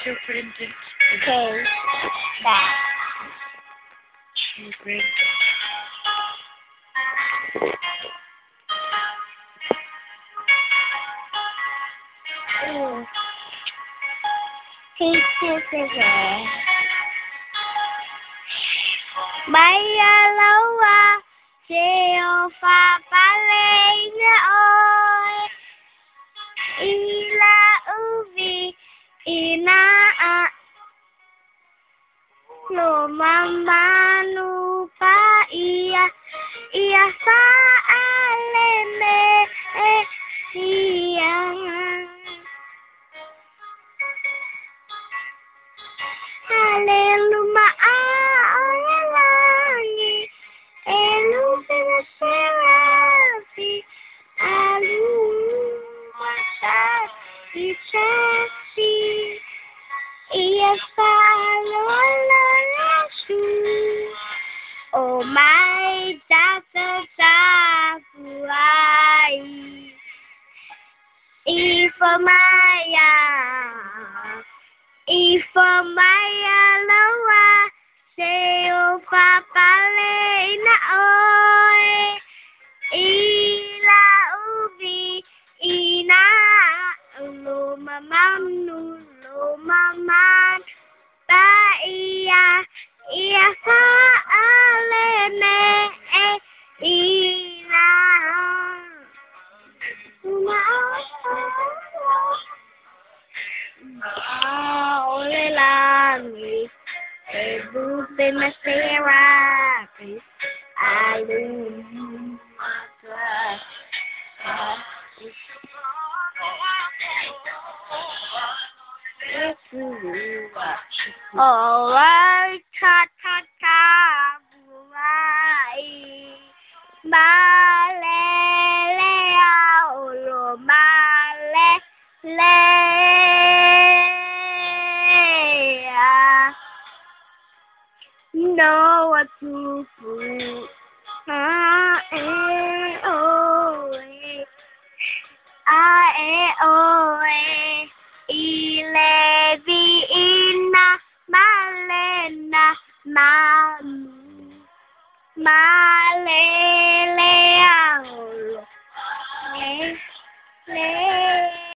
Superintendent. Okay. That. Children. Teacher. Maya lawa seo fa palenya oi ila uvi ina a no mama nu pa ia sa aleme ia Hallelujah, alangi, elufina serafi, alumata, ichasi, iya falolasu. Oh my, that's why. If Maya lawa seo papale na oi ila ubi ina lumaman ta iya sa alene ina oleh langit, bukti masyarakat, alum mata. Oh, kata buai, malele aulo malele. Know what to do.